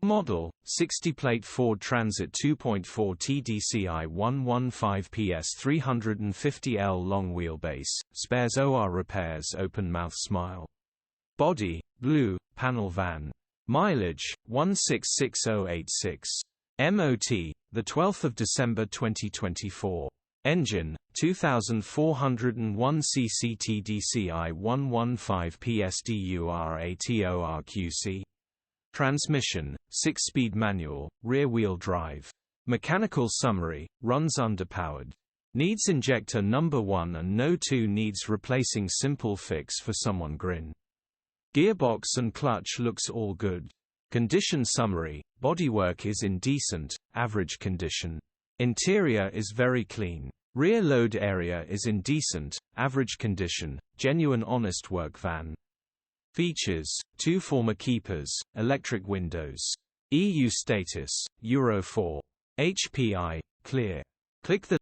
Model, 60-plate Ford Transit 2.4 TDCi 115PS 350L long wheelbase, spares OR repairs open mouth smile. Body, blue, panel van. Mileage, 166086. MOT, 12 December 2024. Engine, 2401 cc TDCi 115PS DURATORQ-C. Transmission, 6-speed manual, rear-wheel drive. Mechanical summary, runs underpowered. Needs injector number 1 and no 2 needs replacing simple fix for someone grin. Gearbox and clutch looks all good. Condition summary, bodywork is in decent, average condition. Interior is very clean. Rear load area is in decent, average condition, genuine honest work van. Features, 2 former keepers, electric windows. EU status, Euro 4. HPI, clear. Click the